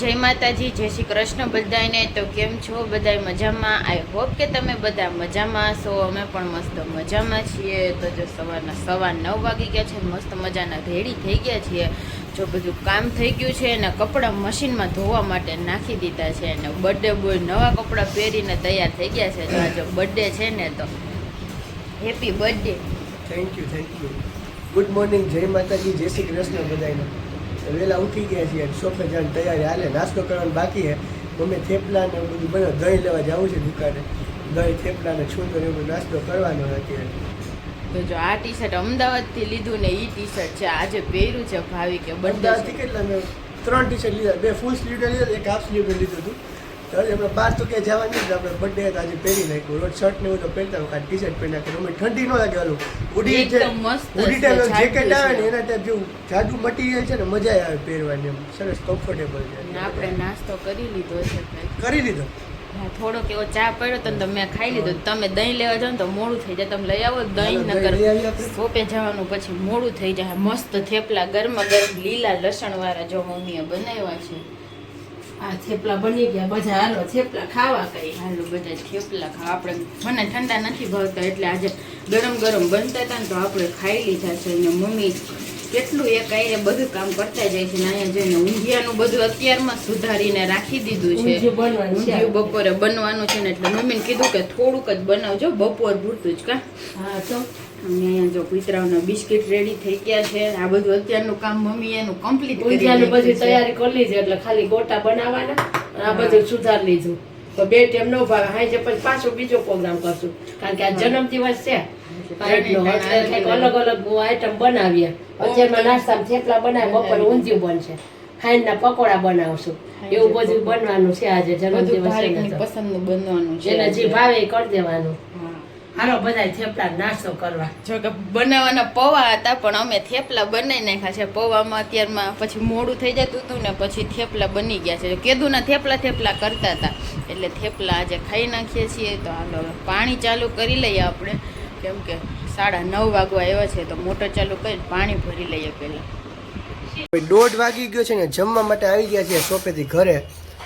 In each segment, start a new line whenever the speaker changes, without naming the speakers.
જય માતાજી, જય શ્રી કૃષ્ણ બધાને। તો કેમ છો બધાય? મજામાં? આઈ હોપ કે તમે બધા મજામાં છો। અમે પણ મસ્ત મજામાં છીએ। તો જો સવારના 9:15 વાગી ગયા છે, મસ્ત મજાના રેડી થઈ ગયા છીએ। જો બધું કામ થઈ ગયું છે અને કપડાં મશીનમાં ધોવા માટે નાખી દીધા છે અને બર્થડે બોય નવા કપડાં પહેરીને તૈયાર થઈ ગયા છે। જો આજે બર્થડે છે ને, તો happy birthday.
Thank you. Good morning, જય માતાજી, જય શ્રી કૃષ્ણ બધાને। વહેલા ઉઠી ગયા છીએ, શોપે જવાની તૈયારી હાલે। નાસ્તો કરવાનો બાકી છે। મમ્મી થેપલા ને બધું બનાવ, દહીં લેવા જવું છે દુકાને। દહીં, થેપલા ને છૂંદો ને એવું નાસ્તો કરવાનો અત્યારે।
તો જો આ ટી શર્ટ અમદાવાદથી લીધું ને એ ટી શર્ટ છે, આજે પહેર્યું છે ભાવિકે બર્થડે
અમદાવાદથી કેટલા મેં 3 ટી શર્ટ લીધા, 2 ફૂલ સ્લીવ લીધા, એક હાફ સ્લીવ લીધું હતું। તો આજે આપણે બહાર તો ક્યાંય જવાનું નથી, આપણે બર્થડે હતો આજે પહેરી નાખ્યું। રોજ શર્ટ ને એવું તો પહેરતા હોય, ટી શર્ટ પહેરી નાખ્યું। અમે ઠંડી ન લાગે, હાલું ઉડી ટાઈમ જેકેટ આવે ને એના ટાઈપ જેવું જાડું મટીરિયલ છે ને, મજા આવે પહેરવાની, એમ સરસ કમ્ફર્ટેબલ છે।
આપણે નાસ્તો કરી લીધો છે,
કરી લીધો
થોડોક એવો ચા પડ્યો તો મેં ખાઈ લીધો। તમે દહીં લેવા જાઓ ને તો મોડું થઈ જાય, તમે લઈ આવો દહીં, નગર શોપે જવાનું પછી મોડું થઈ જાય। મસ્ત થેપલા ગરમા ગરમ લીલા લસણ વાળા જો મમ્મીએ બનાવ્યા છે।
આ થેપલા બની ગયા, બધા હાલો થેપલા ખાવા કઈ।
હાલો બધા થેપલા ખાવા। આપણે મને ઠંડા નથી ભાવતા એટલે આજે ગરમ ગરમ બનતા હતા ને તો આપણે ખાઈ લીધા છે। અને મમ્મી કેટલું એક આઈને બધું કામ કરતા જાય છે ને અહીંયા જઈને ઊંધિયાનું બધું અત્યારમાં સુધારીને રાખી દીધું છે। ઊંધિયું બપોરે બનવાનું છે ને એટલે મમ્મીને કીધું કે થોડુંક જ બનાવજો, બપોર પૂરતું જ કા।
હા તો
અહીંયા જો કુતરાઓના બિસ્કિટ રેડી થઈ ગયા છે। આ બધું અત્યારનું કામ મમ્મી એનું કમ્પ્લીટ કરી
ઊંધિયાનું બધી તૈયારી કરી લીધી, એટલે ખાલી ગોટા બનાવવાના, આ બધું સુધારી લીધું। તો 2 ટાઈમ ન ભાવે, હાઈ પછી પાછો બીજો પ્રોગ્રામ કરશું, કારણ કે આ જન્મદિવસ છે અલગ અલગ આઈટમ બનાવીએ। અત્યારમાં નાસ્તામાં થેપલા બનાવે, બપોરે ઊંધિયું બનશે, ખાંડના પકોડા બનાવશું, એવું બધું બનવાનું છે આજે જન્મદિવસ
પસંદનું બનવાનું છે,
જેને જે ભાવે એ કરી દેવાનું। હાલો બધા થેપલા નાસ્તો કરવા।
જો કે બનાવવાના પૌવા હતા પણ અમે થેપલા બનાવી નાખ્યા છે। પૌવામાં અત્યારમાં પછી મોડું થઈ જતું હતું ને પછી થેપલા બની ગયા છે। કેદુના થેપલા કરતા હતા એટલે થેપલા આજે ખાઈ નાખીએ છીએ। તો હાલો પાણી ચાલુ કરી લઈએ આપણે, કેમ કે 9:30 વાગવા આવ્યા છે તો મોટર ચાલુ કરીને પાણી ભરી લઈએ પહેલાં।
1:30 વાગી ગયો છે ને, જમવા માટે આવી ગયા છીએ શોપેથી ઘરે।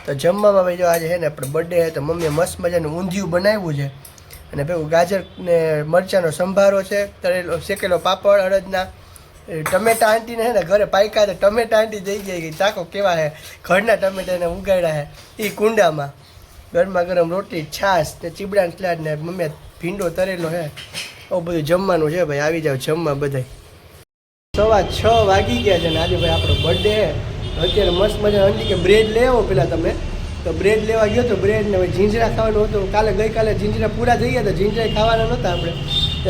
તો જમવામાં ભાઈ જો આજે છે ને આપણે બર્થડે છે તો મમ્મીએ મસ્ત મજાનું ઊંધિયું બનાવ્યું છે અને ભેગું ગાજર ને મરચાંનો સંભારો છે, તળેલો શેકેલો પાપડ અડદના, ટમેટા આંટીને છે ને ઘરે પાક્યા, તો ટમેટા આંટી દઈ ગઈ ચાકો કેવા છે, ઘરના ટમેટાને ઉગાડ્યા છે એ કુંડામાં। ગરમા ગરમ રોટલી, છાશ ને ચીબડાનું સલાડ ને મમ્મીએ ભીંડો તરેલો છે। આવું બધું જમવાનું છે ભાઈ, આવી જાવ જમવા બધાય। 6:15 વાગી ગયા છે ને આજે ભાઈ આપણો બર્થડે છે। અત્યારે મસ્ત મજા અંડી કે બ્રેડ લઈ આવો પેલા તમે, તો બ્રેડ લેવા ગયો તો બ્રેડ ને જીંજરા ખાવાનું હતું। ગઈકાલે જીંજરા પૂરા થઈ ગયા, તો જીંજરા ખાવાના નહોતા આપણે,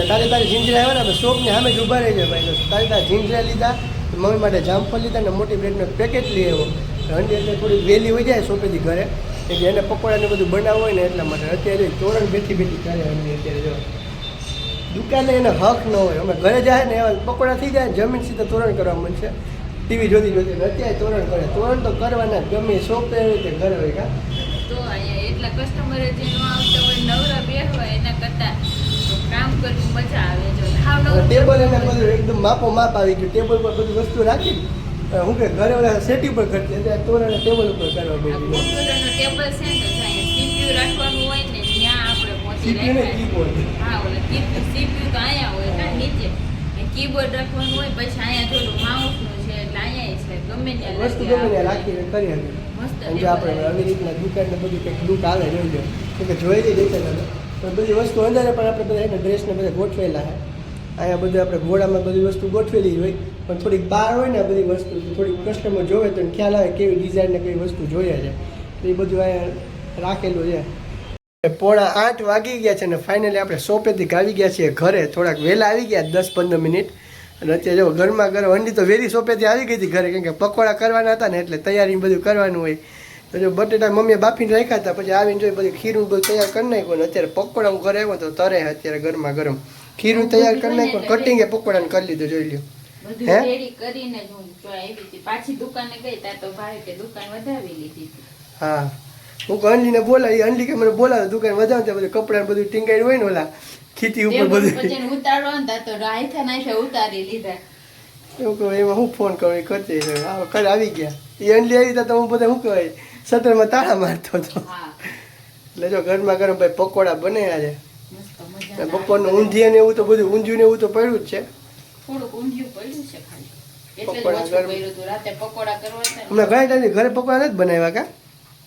તારે જીંજરા આવ્યા ને આપણે શોપની સામે જ ઊભા રહી જાય ભાઈ। તો તારે જીંજરા લીધા, મમ્મી માટે જામફળ લીધા ને મોટી બ્રેડનું પેકેટ લઈ આવ્યો। અંડી એટલે થોડી વહેલી હોય જાય શોપેથી ઘરે, એટલે એને પકોડાને બધું બનાવવું હોય ને એટલા માટે। અત્યારે તોરણ બેઠી કરે અંડી, અત્યારે જો દુકાને એને હક ન હોય, અમે ઘરે જાય ને એવા પકોડા થઈ જાય, જમીન સીધા તોરણ કરવા મળશે ટીવી જોતી અત્યારે તોરણ કરે। તોરણ તો કરવાના ગમે શોપે રીતે ઘરે હોય કા।
તો અહીંયા એટલા કસ્ટમર જે ન આવતા હોય, નવરા બેહવા એના કરતા કામ કરવું મજા આવે। જો
ટેબલ એને બધું એકદમ માપો માપ આવી ગયું, ટેબલ પર બધી વસ્તુ રાખી હું કે ઘરે ઓલા સેટી પર કરતી, અત્યારે તોરણ ટેબલ ઉપર કરવા બેઠી।
ટેબલ છે ને સીપીયુ રાખવાનું હોય ને ત્યાં આપણે પહોંચી
કીબોર્ડ,
હા ઓલા સીપીયુ તો અહીંયા હોય ને નીચે, કીબોર્ડ રાખવાનું હોય, પછી અહીંયા જોડું માઉસનું છે એટલે અહીંયા છે, ગમે ત્યાં
વસ્તુ ગમે ત્યાં રાખીને કરી હતી। અને જો આપણે આવી રીતના દુકાનને બધું કંઈક લુક આવે જોઈ કે જોઈ લઈ જશે ને, તો બધી વસ્તુ અંદર પણ આપણે બધા એને ડ્રેસને બધા ગોઠવેલા છે। અહીંયા બધું આપણે ઘોડામાં બધી વસ્તુ ગોઠવેલી હોય, પણ થોડીક બહાર હોય ને બધી વસ્તુ થોડીક કસ્ટમર જોવે તો ખ્યાલ આવે કેવી ડિઝાઇન ને કેવી વસ્તુ જોઈએ છે, તો એ બધું અહીંયા રાખેલું છે। 7:45 વાગી ગયા છે ને ફાઇનલી આપણે શોપેથી આવી ગયા છીએ ઘરે। થોડાક વહેલા આવી ગયા, 10-15 મિનિટ। અને અત્યારે જો ગરમા ગરમ અંડી તો વહેલી શોપેથી આવી ગઈ હતી ઘરે, કેમ કે પકોડા કરવાના હતા ને એટલે તૈયારી બધું કરવાનું હોય। તો જો બટેટા મમ્મીએ બાફીને રાખ્યા હતા, પછી આવીને જોઈ બધી ખીરું બધું તૈયાર કરી નાખ્યું, અને અત્યારે પકોડા હું ઘરે આવ્યો તો તરે અત્યારે ગરમા ગરમ ખીરું તૈયાર કરી નાખ્યું, કટિંગ એ પકોડાને કરી લીધું, જોઈ લ્યો।
બધું રેડી કરીને જ હું જો આવી હતી, પાછી દુકાને ગઈ ત્યાં તો ભાઈ કે દુકાન વધાવી લીધી।
હા હું અંડીને બોલાવી, અંડી કે મને બોલાવે દુકાન વધારે, ત્યાં બધું કપડાં બધું ટીંગાડ્યું હોય ને ઓલા ખીતી ઉપર બધું
ઉતારવા ને તો રાયથા નાખે ઉતારી લીધા।
એવું કહું એમાં હું ફોન કરું, એ કરતી કલ આવી ગયા। એ અંડલી આવી તો હું બધા શું કહેવાય સટરમાં તાળા મારતો હતો.
હા
એટલે જો ગરમા ગરમ ભાઈ પકોડા બન્યા છે.
મસ્ત
અને
મજાના.
બપોરનું ઊંધિયા ને એવું તો બધું ઊંધિયું ને એવું તો પડ્યું જ છે.
થોડુંક ઊંધિયું પડ્યું છે ખાલી એટલે જ
પકોડા
ઓછું
ગરમ.
કર્યું હતું. રાતે પકોડા કરવા હતા ને.
હમણાં ઘણા ટાઈમથી ઘરે પકોડા નથી બનાવ્યા કા?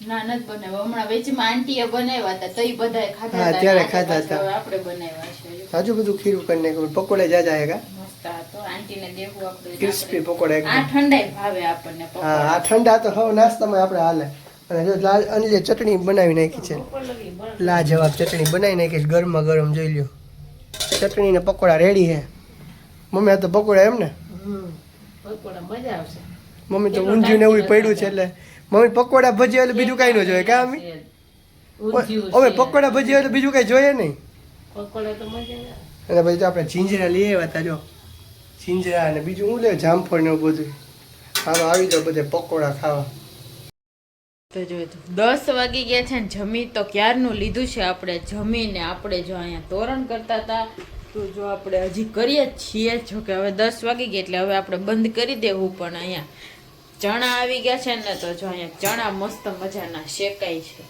ના નથી બનાવ્યા. હમણાં વેચમાં આંટીએ બનાવ્યા હતા તો ઈ બધાએ ખાધા
હા,
હતા.
ત્યારે
આજે
ખાધા
પાછું
હતા.
હવે આપણે બનાવ્યા છે.
સાચું બધું ખીરું કરી નાખ્યું. પકોડા જાજા હે કા?
મસ્ત હતો. આંટીને દેવું આપણે.
ક્રિસ્પી પકોડા
આ
એકદમ.
ઠંડાઈ ભાવે આપણને
હા
પકોડા.
આ ઠંડા તો હવે નાસ્તામાં આપણે હાલે. અને જો લાલ અનીલે ચટણી બનાવી નાખી છે. લાજવાબ ચટણી બનાવી નાખી છે ગરમા ગરમ જોઈ લ્યો. ચટણી ને પકોડા રેડી છે. મમ્મી આ તો પકોડા એમ ને?
પકોડા મજા આવશે.
મમ્મી તો ઊંધિયું ને એવું પડ્યું છે એટલે મમ્મી પકોડા ભજીયા એટલે બીજું કાંઈ ન જોઈએ કા મમ્મી?
ઊંધિયું
હવે
છે.
પકોડા ભજીયા એટલે બીજું કાંઈ જોઈએ નહીં.
પકોડા તો મજા આવે.
અને પછી તો આપણે જીંજરા લઈ આવ્યા હતા જો. જીંજરા અને બીજું શું લે જામફળ ને એવું બધું. હાલો આવી જાઓ બધે પકોડા ખાવા.
તો જો 10 વાગી ગયા છે ને જમી તો ક્યારનું લીધું છે આપણે. જમીને આપણે જો અહીંયા તોરણ કરતા હતા તો જો આપણે હજી કરીએ જ છીએ. જો કે હવે 10 વાગી ગયા એટલે હવે આપણે બંધ કરી દેવું. પણ અહીંયા ચણા આવી ગયા છે ને તો જો અહીંયા ચણા મસ્ત મજાના શેકાય છે.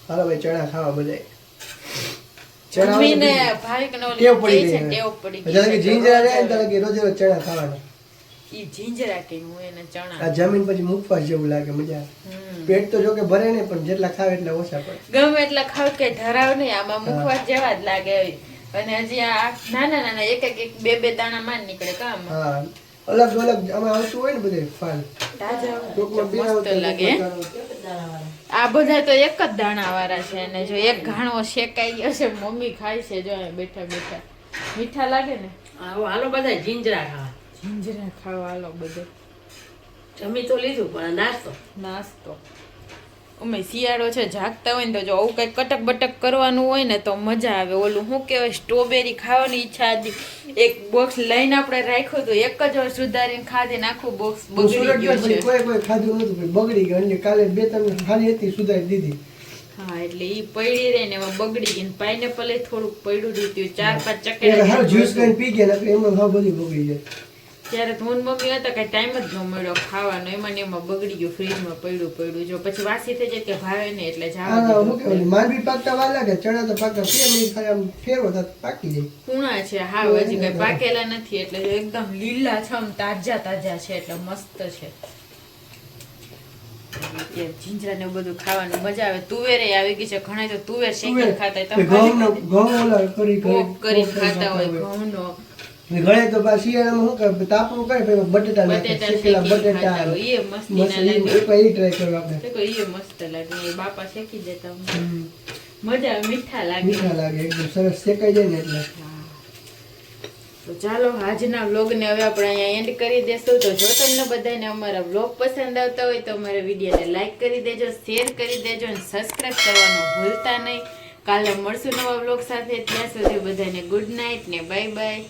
હાલો ભાઈ ચણા ખાવા બધાય.
મમ્મીને ભાવિકને ઓલી
ટેવ પડી
કહે છે,
ગઈ.
ટેવ પડી ગઈ
જ્યારે કે
છે.
જીંજરા રહે ને ત્યારે કે રોજે રોજ ચણા ખાવાના.
ઈ જીંજરા કે હું એને ચણા.
આ જમીન પછી મુખવાસ જેવું લાગે મજા આવે.
હમ.
પેટ તો જો કે ભરે નહીં પણ જેટલા ખાવે એટલા ઓછા પડે.
ગમે એટલા ખાવ કઈ ધરાવ નહીં. આમાં મુખવાસ જેવા જ લાગે. અને હજી આ નાના નાના એક એક બે દાણા માં નીકળે કામ.
હા અલગ અલગ આમાં આવતું હોય ને બધે ફાલ.
તાજા
ટૂંકમાં બે
મસ્ત
આવતા
લાગે. આ બધા તો એક જ દાણા વાળા છે. અને જો એક ઘાણો શેકાઈ ગયો છે. મમ્મી ખાય છે જો અહીંયા બેઠા બેઠા. મીઠા લાગે ને?
હાલો બધા જીંજરા ખાવા.
જીંજરા ખાવા હાલો બધે.
જમી તો લીધું પણ નાસ્તો
નાસ્તો અમે શિયાળો છે જાગતા હોય ને તો જો આવું કંઈક કટક બટક કરવાનું હોય ને તો મજા આવે. ઓલું શું કહેવાય સ્ટ્રોબેરી ખાવાની ઈચ્છા હતી. એક બોક્સ લઈને આપણે રાખ્યું હતું. એક જ વાર સુધારીને ખાધી ને આખું બોક્સ
હું
બગડી
સુરતમાં
ગયો
પછી
છે.
કોઈ ખાધું નતું પછી બગડી ગયું એટલે કાલે બે ત્રણ ખાલી હતી સુધારી દીધી.
હા એટલે ઈ પડી રહી ને એમાં બગડી ગઈ. પાઇનેપલ એ થોડુંક પડ્યું રહ્યું. 4-5
એટલે
ચકેડા
હારું જ્યુસ કરીને પી ગયા ને એમાં હા બધી બગડી જાય.
ત્યારે તો હું ને મમ્મી હતા કઈ ટાઈમ જ ન મળ્યો ખાવાનો. એમાં ને એમાં બગડી ગયું. ફ્રીજમાં પડ્યું. જો પછી વાસી થઈ જાય કે ભાવે ને એટલે
હા
જવા
હું
દીધું.
કેવું માંડવી પાકતા વાર લાગે ચણા તો પાકતા 2 મિનિટ ખાલી આમ ફેરવો તો પાકી જાય.
કુણા છે હા હજી કઈ પાકેલા નથી. એટલે જો એકદમ લીલા છમ તાજા છે એટલે મસ્ત છે. જીંજરા ને બધું ખાવાનું મજા આવે. તુવેરે આવી ગઈ છે. ઘણા તો તુવેર શેકીને ખાતા હોય. તમે
ઘઉં ઓલા કરી
પોપ કરીને ખાતા હોય ઘઉંનો.
ઘરે તો પાછી શિયાળામાં શું કરે તાપણું કરે પછી બટેટા નાખે
બટેટા
શેકેલા
શેકીને
બટેટા
ખાતા હોય. એ મસ્તી ના
મસ્ત
લાગે.
એક વાર ઈ ટ્રાય કરો આપણે.
તે કોઈ એ મસ્ત લાગે. એ બાપા શેકી દેતા હોય. મજા આવે. મીઠા લાગે.
મીઠા લાગે એકદમ સરસ શેકાઈ જાય ને એટલે.
તો ચાલો આજના વ્લોગને હવે આપણે અહીંયા એન્ડ કરી દેશું. તો જો તમને બધાને અમારા વ્લોગ પસંદ આવતા હોય તો અમારા વિડીયોને લાઈક કરી દેજો, શેર કરી દેજો અને સબસ્ક્રાઈબ કરવાનું ભૂલતા નહીં. કાલે મળશું નવા વ્લોગ સાથે. ત્યાં સુધી બધાને ગુડ નાઇટ ને બાય બાય.